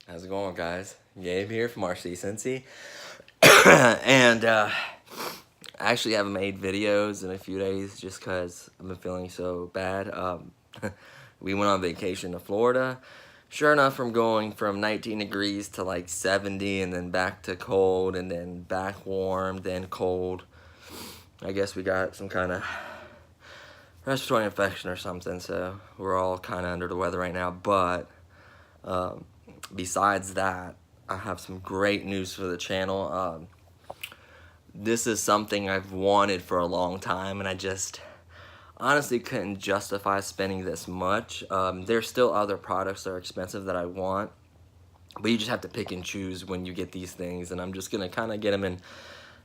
How's it going, guys? Gabe here from RC Cincy. and I actually haven't made videos in a few days just because I've been feeling so bad. We went on vacation to Florida. Sure enough, from going from 19 degrees to like 70 and then back to cold and then back warm, then cold. I guess we got some kind of respiratory infection or something, so we're all kind of under the weather right now. But um, besides that, I have some great news for the channel. This is something I've wanted for a long time, and I just honestly couldn't justify spending this much. There's still other products that are expensive that I want, but you just have to pick and choose when you get these things, and I'm just gonna kind of get them in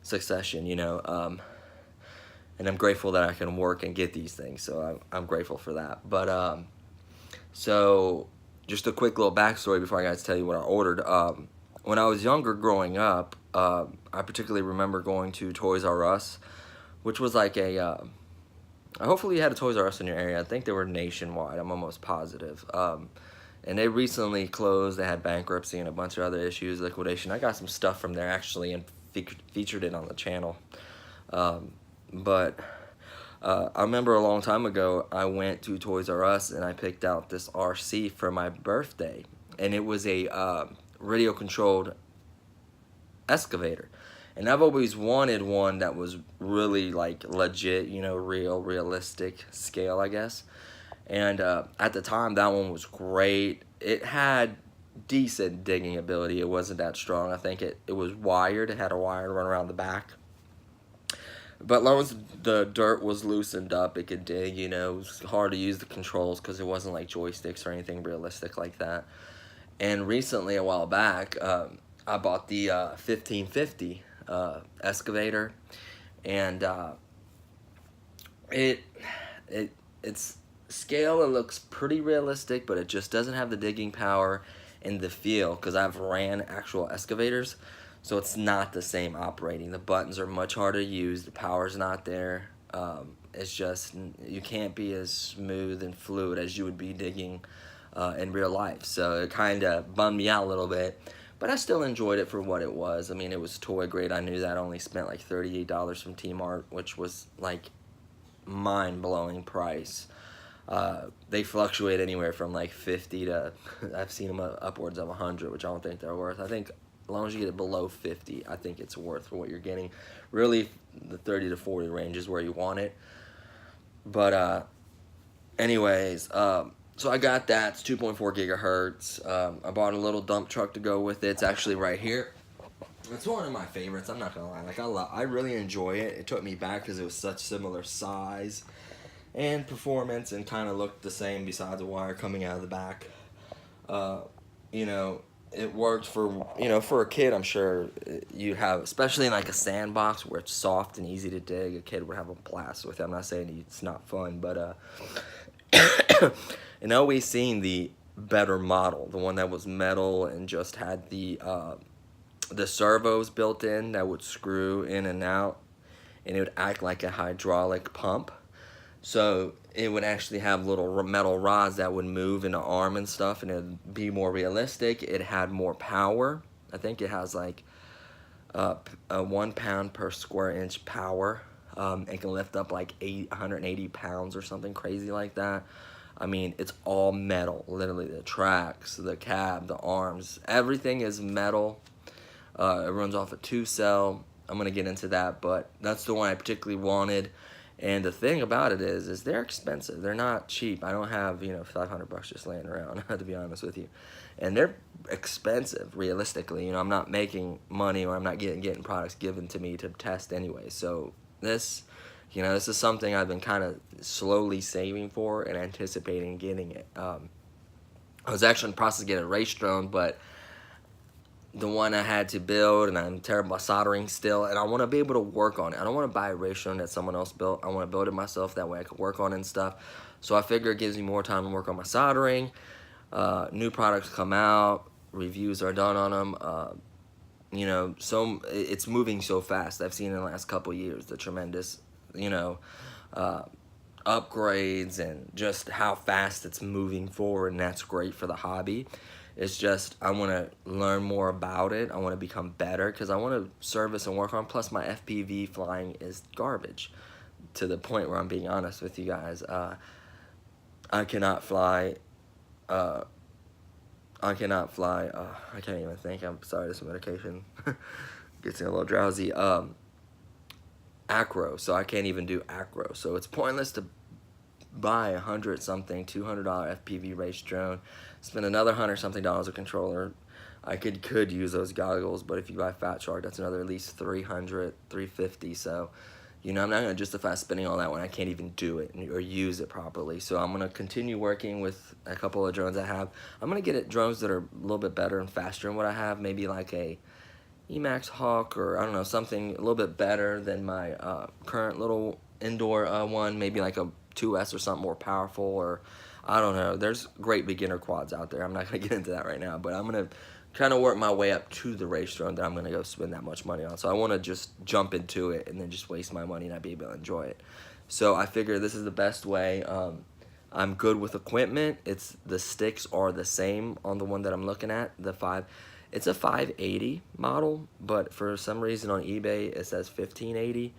succession, and I'm grateful that I can work and get these things, so I'm grateful for that. But so just a quick little backstory before I guys tell you what I ordered. When I was younger growing up, I particularly remember going to Toys R Us, which was like hopefully you had a Toys R Us in your area. I think they were nationwide, I'm almost positive. And they recently closed. They had bankruptcy and a bunch of other issues, liquidation. I got some stuff from there actually and featured it on the channel. But I remember a long time ago, I went to Toys R Us and I picked out this RC for my birthday. And it was a radio controlled excavator. And I've always wanted one that was really like legit, realistic scale, I guess. And at the time, that one was great. It had decent digging ability. It wasn't that strong. I think it was wired. It had a wire to run around the back. But as long as the dirt was loosened up, it could dig, It was hard to use the controls because it wasn't like joysticks or anything realistic like that. And recently, a while back, I bought the 1550 excavator, and its scale, it looks pretty realistic, but it just doesn't have the digging power and the feel, because I've ran actual excavators, so it's not the same operating. The buttons are much harder to use, the power's not there. It's just, you can't be as smooth and fluid as you would be digging in real life. So it kind of bummed me out a little bit, but I still enjoyed it for what it was. I mean, it was toy grade. I knew that. I only spent like $38 from T-Mart, which was like mind-blowing price. They fluctuate anywhere from like 50 to, I've seen them upwards of 100, which I don't think they're worth. I think as long as you get it below 50, I think it's worth for what you're getting. Really, the 30 to 40 range is where you want it. But anyways, so I got that. It's 2.4 gigahertz. I bought a little dump truck to go with it. It's actually right here. It's one of my favorites. I'm not gonna lie. Like I really enjoy it. It took me back because it was such similar size and performance, and kind of looked the same besides the wire coming out of the back. You know, it worked for for a kid. I'm sure you have, especially in like a sandbox where it's soft and easy to dig. A kid would have a blast with it. I'm not saying it's not fun, but and always seen the better model, the one that was metal and just had the servos built in that would screw in and out, and it would act like a hydraulic pump. So it would actually have little metal rods that would move in the arm and stuff, and it would be more realistic. It had more power. I think it has like a 1 pound per square inch power. It can lift up like 180 pounds or something crazy like that. I mean, it's all metal, literally. The tracks, the cab, the arms, everything is metal. It runs off a 2-cell. I'm going to get into that, but that's the one I particularly wanted. And the thing about it is they're expensive. They're not cheap. I don't have, 500 bucks just laying around, to be honest with you. And they're expensive, realistically. I'm not making money, or I'm not getting products given to me to test anyway. So this is something I've been kind of slowly saving for and anticipating getting it. I was actually in the process of getting a race drone, but the one I had to build, and I'm terrible at soldering still, and I want to be able to work on it. I don't want to buy a race drone that someone else built. I want to build it myself, that way I can work on it and stuff. So I figure it gives me more time to work on my soldering. New products come out, reviews are done on them. So it's moving so fast. I've seen in the last couple years the tremendous, upgrades and just how fast it's moving forward, and that's great for the hobby. It's just I want to learn more about it. I want to become better because I want to service and work on. Plus, my FPV flying is garbage, to the point where I'm being honest with you guys. I cannot fly. Uh, I cannot fly. I can't even think. I'm sorry. This medication gets me a little drowsy. Acro, so I can't even do acro. So it's pointless to buy $100-something, $200 FPV race drone, spend another $100-something a controller. I could use those goggles, but if you buy Fat Shark, that's another at least $300, $350. So, you know, I'm not gonna justify spending all that when I can't even do it or use it properly. So I'm gonna continue working with a couple of drones I have. I'm gonna get it drones that are a little bit better and faster than what I have. Maybe like a Emax Hawk, or I don't know, something a little bit better than my current little indoor one. Maybe like a 2S or something more powerful, or I don't know. There's great beginner quads out there. I'm not gonna get into that right now, but I'm gonna kind of work my way up to the race drone that I'm gonna go spend that much money on. So I want to just jump into it and then just waste my money and not be able to enjoy it. So I figure this is the best way. I'm good with equipment. The sticks are the same on the one that I'm looking at, the 5. It's a 580 model, but for some reason on eBay it says 1580.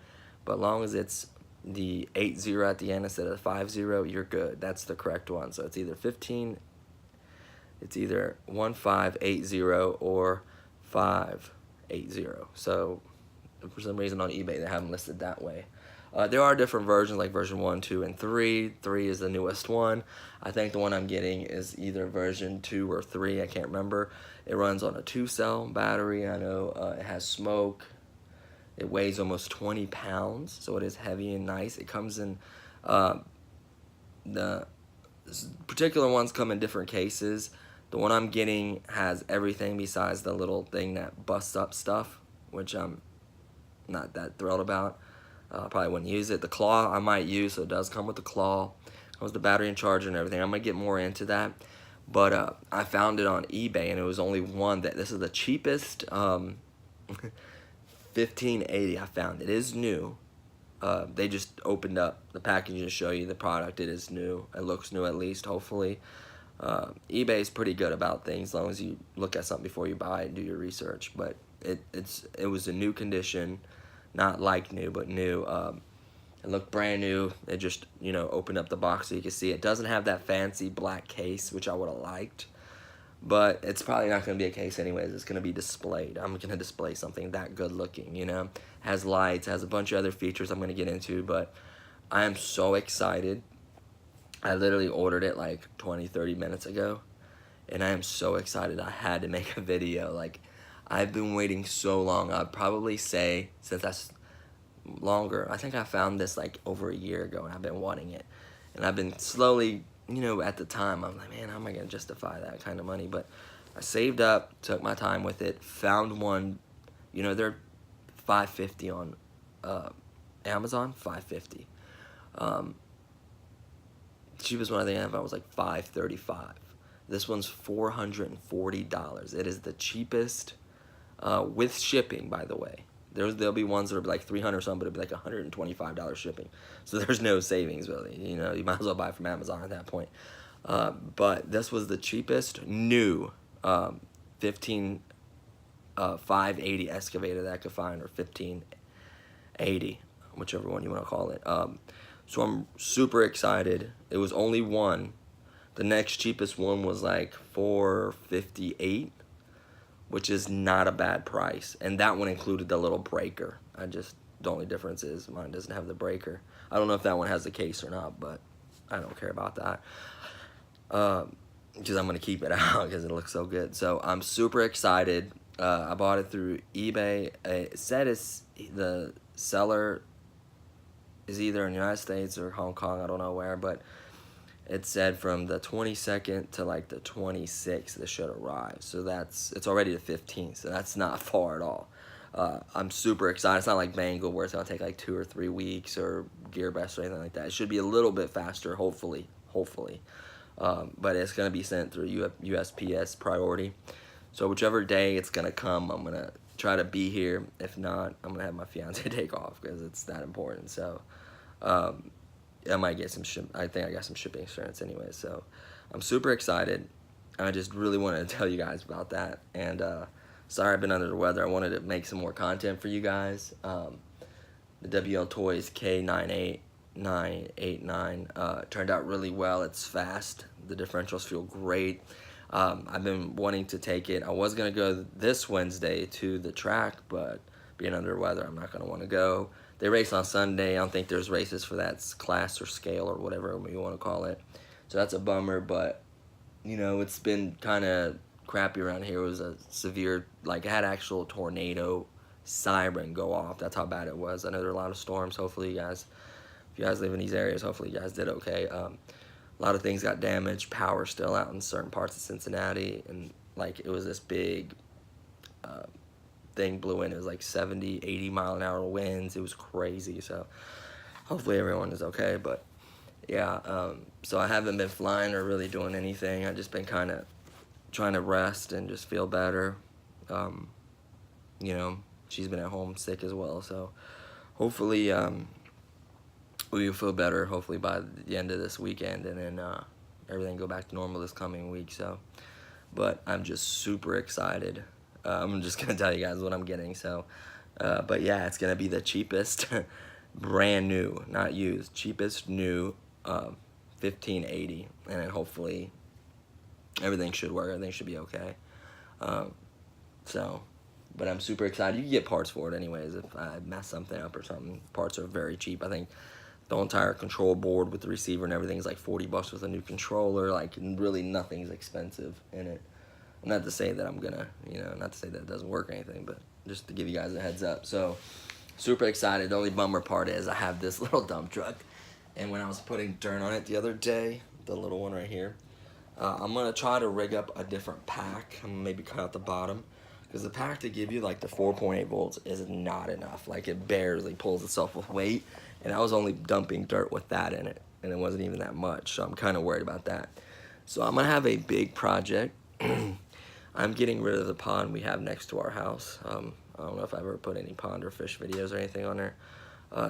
But long as it's the 80 at the end instead of the 50, you're good. That's the correct one. So it's either 1580 or 580. So for some reason on eBay they have them listed that way. There are different versions, like version 1, 2, and 3. 3 is the newest one. I think the one I'm getting is either version 2 or 3. I can't remember. It runs on a 2-cell battery. I know it has smoke. It weighs almost 20 pounds, so it is heavy and nice. It comes in, the particular ones come in different cases. The one I'm getting has everything besides the little thing that busts up stuff, which I'm not that thrilled about. Probably wouldn't use it. The claw I might use, so it does come with the claw. Comes with the battery and charger and everything. I'm gonna get more into that. But I found it on eBay, and it was only one that this is the cheapest 1580 I found. It is new. They just opened up the packaging to show you the product. It is new. It looks new, at least, hopefully. eBay is pretty good about things as long as you look at something before you buy it and do your research. But it was a new condition, not like new, but new. It looked brand new. It just, you know, opened up the box so you can see. It doesn't have that fancy black case, which I would have liked. But it's probably not going to be a case anyways. It's going to be displayed. I'm going to display something that good looking, you know. Has lights, has a bunch of other features I'm going to get into. But I am so excited. I literally ordered it like 20, 30 minutes ago. And I am so excited. I had to make a video. Like, I've been waiting so long. I'd probably say, since that's longer, I think I found this like over a year ago, and I've been wanting it. And I've been slowly, you know, at the time, I'm like, man, how am I going to justify that kind of money? But I saved up, took my time with it, found one. You know, they're $550 on Amazon, $550. Cheapest one I think I found was like $535. This one's $440. It is the cheapest, with shipping, by the way. There'll be ones that are like $300 or something, but it'll be like $125 shipping. So there's no savings, really. You know, you might as well buy it from Amazon at that point. But this was the cheapest new 580 excavator that I could find, or 1580, whichever one you want to call it. So I'm super excited. It was only one. The next cheapest one was like $458, which is not a bad price. And that one included the little breaker. The only difference is mine doesn't have the breaker. I don't know if that one has the case or not, but I don't care about that. Because I'm going to keep it out because it looks so good. So I'm super excited. I bought it through eBay. It said the seller is either in the United States or Hong Kong. I don't know where, but it said from the 22nd to like the 26th this should arrive. So it's already the 15th, so that's not far at all. I'm super excited. It's not like Bangle where it's gonna take like 2 or 3 weeks, or GearBest or anything like that. It should be a little bit faster, hopefully. But it's gonna be sent through USPS priority. So whichever day it's gonna come, I'm gonna try to be here. If not, I'm gonna have my fiance take off because it's that important. So I might get some I think I got some shipping insurance anyway, so I'm super excited. I just really wanted to tell you guys about that. And sorry I've been under the weather. I wanted to make some more content for you guys. The WL Toys K98989 turned out really well. It's fast. The differentials feel great. I've been wanting to take it. I was going to go this Wednesday to the track, but being under the weather, I'm not going to want to go. They race on Sunday. I don't think there's races for that class or scale or whatever you want to call it. So that's a bummer, but, you know, it's been kind of crappy around here. It was a severe, like, it had actual tornado siren go off. That's how bad it was. I know there are a lot of storms. Hopefully you guys, if you guys live in these areas, hopefully you guys did okay. A lot of things got damaged. Power still out in certain parts of Cincinnati, and like it was this big thing blew in. It was like 70, 80 mile an hour winds. It was crazy. So hopefully everyone is okay. But yeah, so I haven't been flying or really doing anything. I've just been kind of trying to rest and just feel better. You know, she's been at home sick as well. So hopefully we will feel better hopefully by the end of this weekend, and then everything go back to normal this coming week. So, but I'm just super excited. I'm just gonna tell you guys what I'm getting. So, but yeah, it's gonna be the cheapest, brand new, not used, cheapest new 1580, and then hopefully everything should work. Everything should be okay. So, but I'm super excited. You can get parts for it anyways if I mess something up or something. Parts are very cheap. I think the entire control board with the receiver and everything is like $40 with a new controller. Like, really nothing's expensive in it. Not to say that I'm gonna, you know, not to say that it doesn't work or anything, but just to give you guys a heads up. So, super excited. The only bummer part is I have this little dump truck, and when I was putting dirt on it the other day, the little one right here, I'm gonna try to rig up a different pack. I'm gonna maybe cut out the bottom, because the pack to give you like the 4.8 volts is not enough. Like, it barely pulls itself with weight, and I was only dumping dirt with that in it, and it wasn't even that much, so I'm kind of worried about that. So I'm gonna have a big project. I'm getting rid of the pond we have next to our house. I don't know if I ever put any pond or fish videos or anything on there.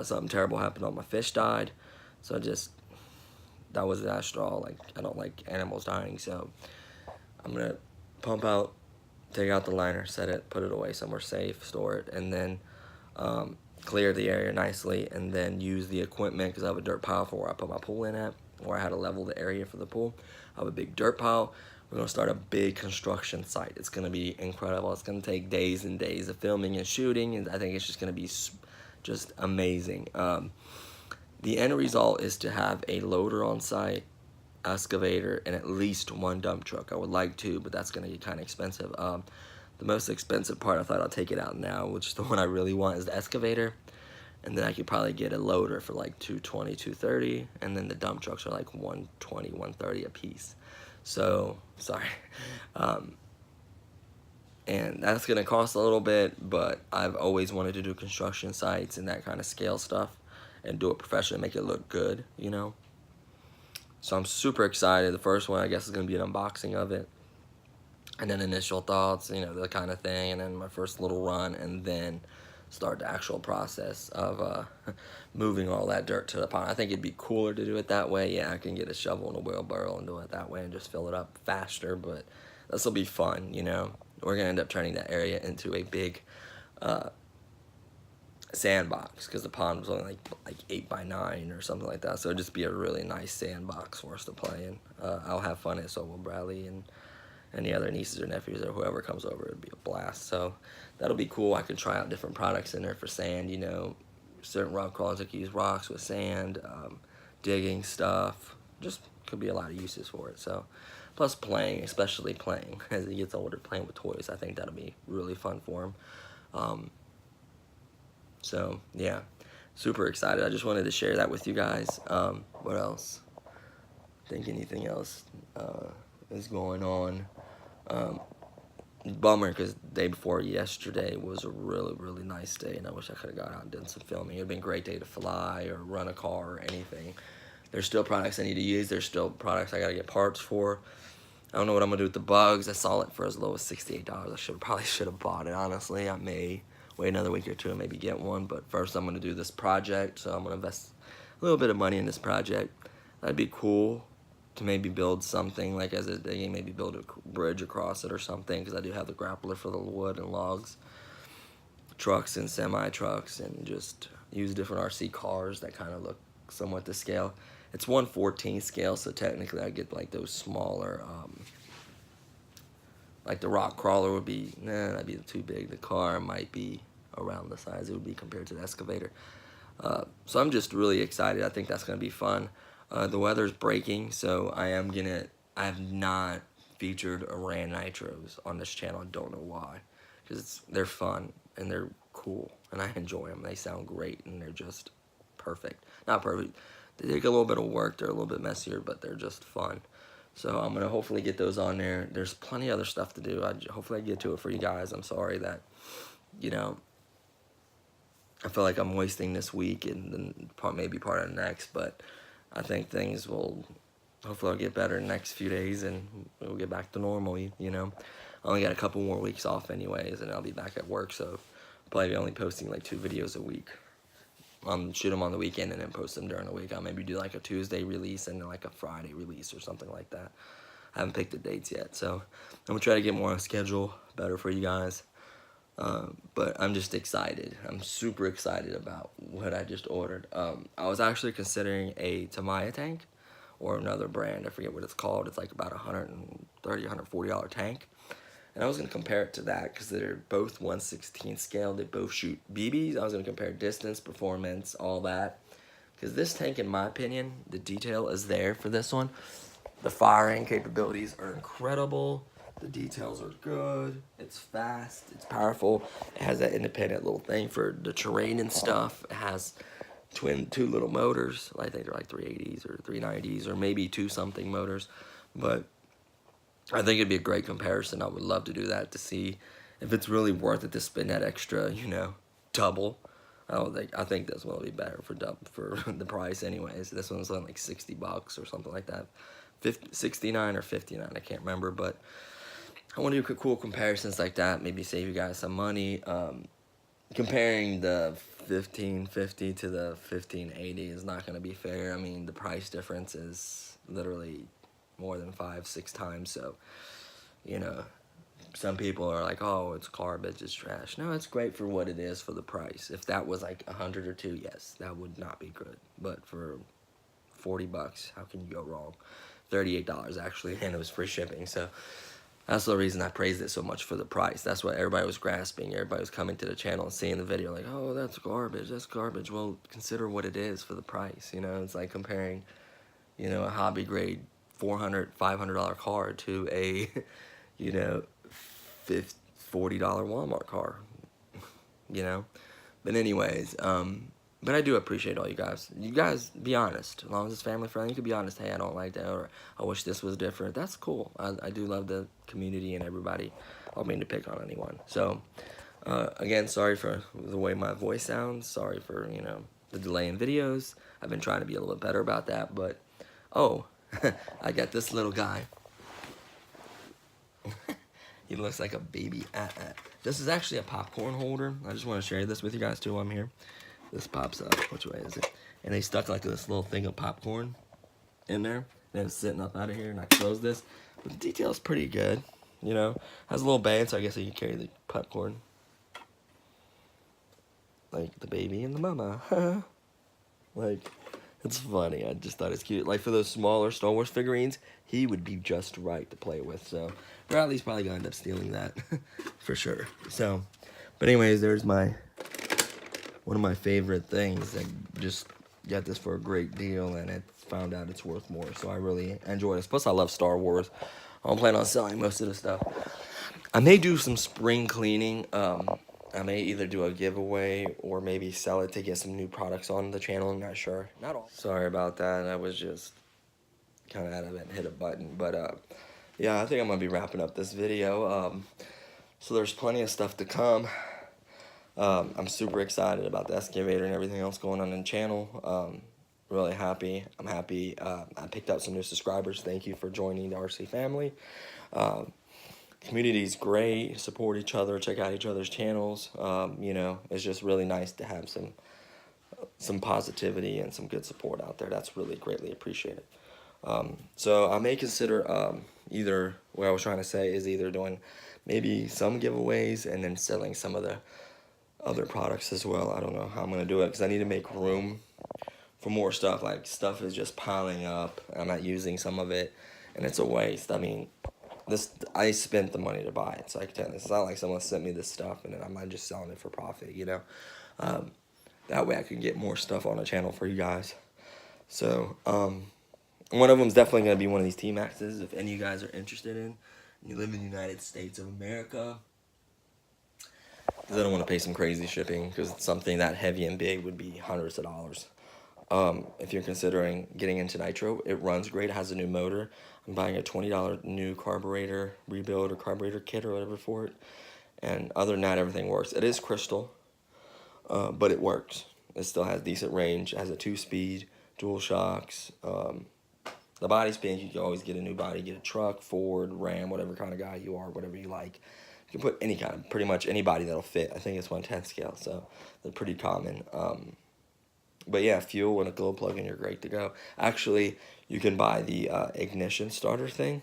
Something terrible happened. All my fish died, so that was that straw. Like, I don't like animals dying, so I'm gonna pump out, take out the liner, set it, put it away somewhere safe, store it, and then clear the area nicely, and then use the equipment, because I have a dirt pile for where I put my pool in at, where I had to level the area for the pool. I have a big dirt pile. We're gonna start a big construction site. It's gonna be incredible. It's gonna take days and days of filming and shooting, and I think it's just gonna be just amazing. The end result is to have a loader on site, excavator, and at least one dump truck. I would like two, but that's gonna get kind of expensive. The most expensive part, I thought I'll take it out now, which is the one I really want, is the excavator. And then I could probably get a loader for like $220, $230, and then the dump trucks are like $120, $130 a piece. So, sorry. And that's gonna cost a little bit, but I've always wanted to do construction sites and that kind of scale stuff and do it professionally, make it look good, you know? So I'm super excited. The first one, I guess, is gonna be an unboxing of it, and then initial thoughts, you know, the kind of thing, and then my first little run, and then start the actual process of moving all that dirt to the pond. I think it'd be cooler to do it that way. Yeah, I can get a shovel and a wheelbarrow and do it that way and just fill it up faster, but this will be fun, you know. We're gonna end up turning that area into a big sandbox, because the pond was only like 8 by 9 or something like that, so it'd just be a really nice sandbox for us to play in. I'll have fun at, so will Bradley and any other nieces or nephews or whoever comes over. It'd be a blast. So that'll be cool. I can try out different products in there for sand, you know, certain rock crawlers. I can use rocks with sand, digging stuff. Just could be a lot of uses for it. So, plus playing, especially playing as he gets older, playing with toys. I think that'll be really fun for him. So yeah, super excited. I just wanted to share that with you guys. What else? I think anything else is going on. Bummer, because the day before yesterday was a really, really nice day, and I wish I could have got out and done some filming. It would have been a great day to fly or run a car or anything. There's still products I need to use. There's still products I gotta get parts for. I don't know what I'm gonna do with the bugs. I saw it for as low as $68. I probably should have bought it, honestly. I may wait another week or two and maybe get one, but first I'm gonna do this project, so I'm gonna invest a little bit of money in this project. That'd be cool to maybe build something like as a digging, maybe build a bridge across it or something, because I do have the grappler for the wood and logs, trucks and semi trucks, and just use different RC cars that kind of look somewhat to scale. It's 1/14 scale, so technically I get like those smaller, like the rock crawler would be, that'd be too big. The car might be around the size it would be compared to the excavator. So I'm just really excited. I think that's gonna be fun. The weather's breaking, so I have not featured Iran Nitros on this channel. I don't know why, because they're fun and they're cool and I enjoy them. They sound great and they're just perfect. Not perfect. They take a little bit of work. They're a little bit messier, but they're just fun. So I'm gonna hopefully get those on there. There's plenty of other stuff to do. Hopefully I get to it for you guys. I'm sorry that, you know, I feel like I'm wasting this week and then maybe part of the next, but I think things will, hopefully I'll get better in the next few days and we'll get back to normal, you know. I only got a couple more weeks off anyways, and I'll be back at work, so I'll probably be only posting like 2 videos a week. Shoot them on the weekend and then post them during the week. I'll maybe do like a Tuesday release and then like a Friday release or something like that. I haven't picked the dates yet, so I'm gonna try to get more on schedule, better for you guys. But I'm just excited. I'm super excited about what I just ordered. I was actually considering a Tamiya tank or another brand. I forget what it's called. It's like about $130, $140 tank. And I was going to compare it to that because they're both 1/16 scale. They both shoot BBs. I was going to compare distance, performance, all that. Because this tank, in my opinion, the detail is there for this one. The firing capabilities are incredible. The details are good. It's fast. It's powerful. It has that independent little thing for the terrain and stuff. It has two little motors. I think they're like 380s or 390s or maybe 2-something motors. But I think it'd be a great comparison. I would love to do that to see if it's really worth it to spend that extra, you know, double. I think this one will be better for the price anyways. This one's like $60 or something like that. 69 or 59, I can't remember, but I want to do cool comparisons like that, maybe save you guys some money. Comparing the 1550 to the 1580 is not going to be fair. I mean, the price difference is literally more than 5-6 times, so, you know, some people are like, oh, it's garbage, it's trash. No, it's great for what it is for the price. If that was like 100 or 2, yes, that would not be good, but for $40, how can you go wrong? $38 actually, and it was free shipping, so that's the reason I praised it so much for the price. That's what everybody was grasping. Everybody was coming to the channel and seeing the video like, oh, that's garbage, that's garbage. Well, consider what it is for the price, you know? It's like comparing, you know, a hobby grade $400, $500 car to a, you know, $40 Walmart car, you know? But anyways, but I do appreciate all you guys. You guys, be honest. As long as it's family friendly, you can be honest. Hey, I don't like that, or I wish this was different. That's cool. I do love the community and everybody. I don't mean to pick on anyone. So, again, sorry for the way my voice sounds. Sorry for, you know, the delay in videos. I've been trying to be a little bit better about that. But, oh, I got this little guy. He looks like a baby. This is actually a popcorn holder. I just want to share this with you guys, too, while I'm here. This pops up. Which way is it? And they stuck like this little thing of popcorn in there. And it's sitting up out of here, and I closed this. But the detail's pretty good, you know. Has a little band, so I guess you can carry the popcorn. Like the baby and the mama. Like, it's funny. I just thought it's cute. Like, for those smaller Star Wars figurines, he would be just right to play with. So, Bradley's probably going to end up stealing that. For sure. So, but anyways, there's my... one of my favorite things. I just got this for a great deal, and I found out it's worth more, so I really enjoy this. Plus, I love Star Wars. I'm planning on selling most of the stuff. I may do some spring cleaning. I may either do a giveaway or maybe sell it to get some new products on the channel. I'm not sure. Not all. Sorry about that. I was just kind of adamant and hit a button. But, yeah, I think I'm going to be wrapping up this video. So there's plenty of stuff to come. I'm super excited about the excavator and everything else going on in the channel. Really happy. I'm happy. I picked up some new subscribers. Thank you for joining the RC family. Community's great. Support each other. Check out each other's channels. You know, it's just really nice to have some some positivity and some good support out there. That's really greatly appreciated. So I may consider either, what I was trying to say is either doing maybe some giveaways and then selling some of the other products as well. I don't know how I'm going to do it because I need to make room for more stuff. Like, stuff is just piling up. I'm not using some of it, and it's a waste. I mean, I spent the money to buy it, so I can tell you, it's not like someone sent me this stuff and then I'm not just selling it for profit, you know. That way I can get more stuff on the channel for you guys. So one of them is definitely going to be one of these T-Maxes. If any of you guys are interested in, you live in the United States of America, because I don't want to pay some crazy shipping, because something that heavy and big would be hundreds of dollars. If you're considering getting into nitro, it runs great. It has a new motor. I'm buying a $20 new carburetor rebuild or carburetor kit or whatever for it. And other than that, everything works. It is crystal, but it works. It still has decent range. It has a 2-speed, dual shocks. The body spins, you can always get a new body. Get a truck, Ford, Ram, whatever kind of guy you are, whatever you like. You can put any kind of, pretty much any body that'll fit. I think it's 1/10 scale, so they're pretty common. But yeah, fuel and a glow plug and you're great to go. Actually, you can buy the ignition starter thing.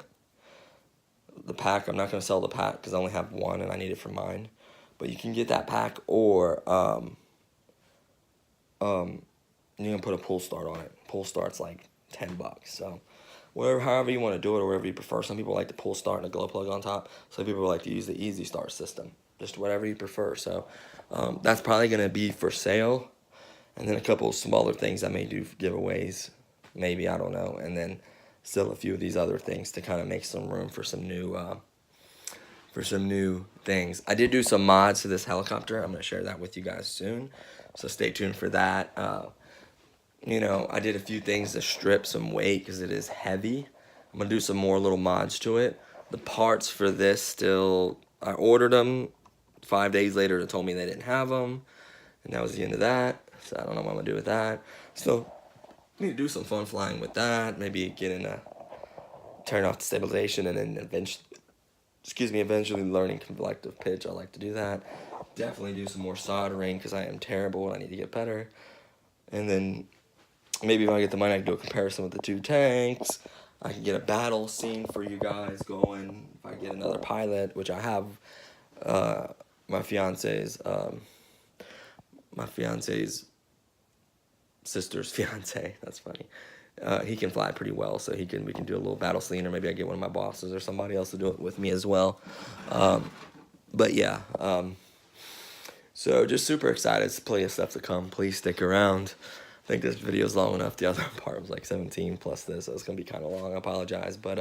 The pack, I'm not going to sell the pack because I only have one and I need it for mine. But you can get that pack, or you can put a pull start on it. Pull start's like $10. So whatever, however you want to do it or whatever you prefer. Some people like the pull start and a glow plug on top. Some people like to use the easy start system. Just whatever you prefer. So that's probably going to be for sale. And then a couple of smaller things I may do giveaways. Maybe, I don't know. And then still a few of these other things to kind of make some room for some new things. I did do some mods to this helicopter. I'm going to share that with you guys soon. So stay tuned for that. You know, I did a few things to strip some weight because it is heavy. I'm going to do some more little mods to it. The parts for this still, I ordered them. 5 days later, they told me they didn't have them. And that was the end of that. So I don't know what I'm going to do with that. So need to do some fun flying with that. Maybe turn off the stabilization and then eventually learning collective pitch. I like to do that. Definitely do some more soldering because I am terrible and I need to get better. And then maybe if I get the money, I can do a comparison with the two tanks. I can get a battle scene for you guys going. If I get another pilot, which I have, my fiance's sister's fiance. That's funny. He can fly pretty well, so we can do a little battle scene, or maybe I get one of my bosses or somebody else to do it with me as well. But yeah, so just super excited. It's plenty of stuff to come. Please stick around. I think this video is long enough. The other part was like 17 plus this, so it's gonna be kind of long. I apologize, but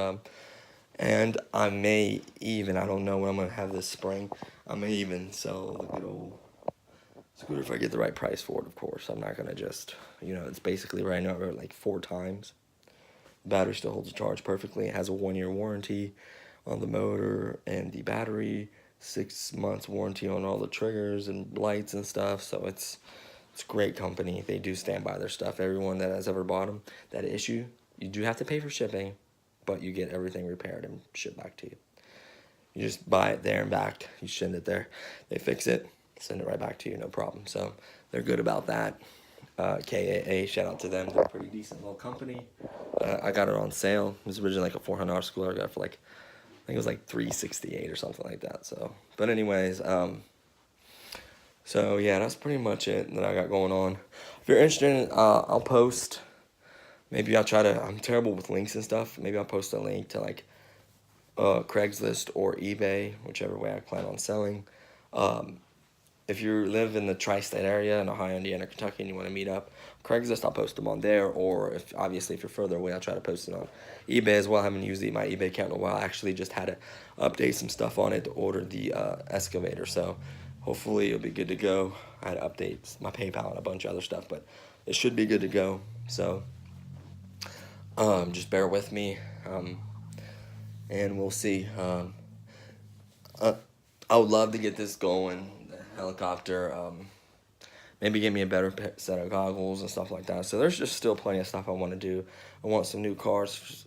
and I may even, I don't know when I'm gonna have this spring. I may even sell the good old scooter if I get the right price for it, of course. I'm not going to just, it's basically right now like 4 times. The battery still holds a charge perfectly. It has a 1-year warranty on the motor and the battery, 6 months warranty on all the triggers and lights and stuff. So it's great company. They do stand by their stuff. Everyone that has ever bought them, that issue, you do have to pay for shipping, but you get everything repaired and shipped back to you. You just buy it there and back. You send it there. They fix it. Send it right back to you, no problem. So they're good about that. KAA, shout out to them. They're a pretty decent little company. I got it on sale. It was originally like a $400 scooter. I got it for like, I think it was like $368 or something like that. So, but anyways, so yeah, that's pretty much it that I got going on. If you're interested, I'll post. Maybe I'll try to. I'm terrible with links and stuff. Maybe I'll post a link to like Craigslist or eBay, whichever way I plan on selling. If you live in the tri-state area in Ohio, Indiana, Kentucky, and you want to meet up, Craigslist, I'll post them on there. Or if you're further away, I'll try to post it on eBay as well. I haven't used my eBay account in a while. I actually just had to update some stuff on it to order the excavator. So hopefully it'll be good to go. I had to update my PayPal and a bunch of other stuff, but it should be good to go. So just bear with me, and we'll see. I would love to get this going. Helicopter, maybe get me a better set of goggles and stuff like that. So there's just still plenty of stuff I want to do. I want some new cars,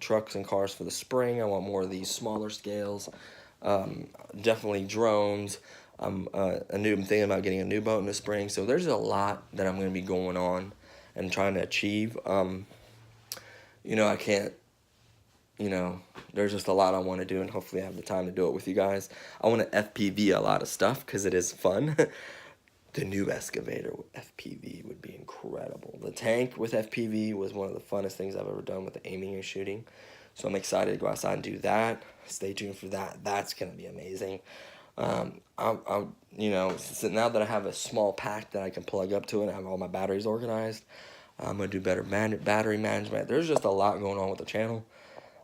trucks and cars for the spring. I want more of these smaller scales. Definitely drones. I'm thinking about getting a new boat in the spring. So there's a lot that I'm going to be going on and trying to achieve. I can't, there's just a lot I want to do, and hopefully I have the time to do it with you guys. I want to FPV a lot of stuff because it is fun. The new excavator with FPV would be incredible. The tank with FPV was one of the funnest things I've ever done with the aiming and shooting. So I'm excited to go outside and do that. Stay tuned for that. That's going to be amazing. So now that I have a small pack that I can plug up to it and I have all my batteries organized, I'm going to do better battery management. There's just a lot going on with the channel.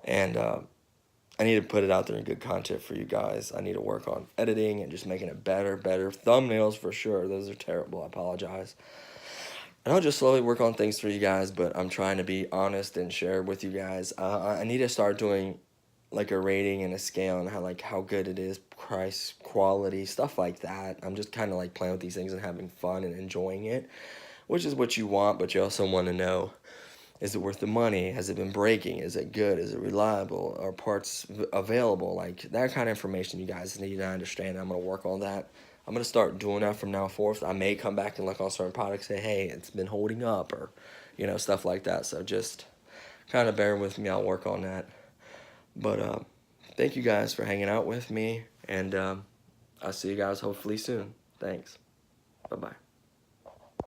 And I need to put it out there in good content for you guys. I need to work on editing and just making it better. Thumbnails for sure. Those are terrible. I apologize. And I'll just slowly work on things for you guys, but I'm trying to be honest and share with you guys. I need to start doing like a rating and a scale and how good it is, price, quality, stuff like that. I'm just kind of like playing with these things and having fun and enjoying it, which is what you want, but you also want to know, is it worth the money? Has it been breaking? Is it good? Is it reliable? Are parts available? Like that kind of information you guys need to understand. I'm going to work on that. I'm going to start doing that from now forth. I may come back and look on certain products, say, hey, it's been holding up, or, stuff like that. So just kind of bear with me. I'll work on that. But thank you guys for hanging out with me, and I'll see you guys hopefully soon. Thanks. Bye-bye.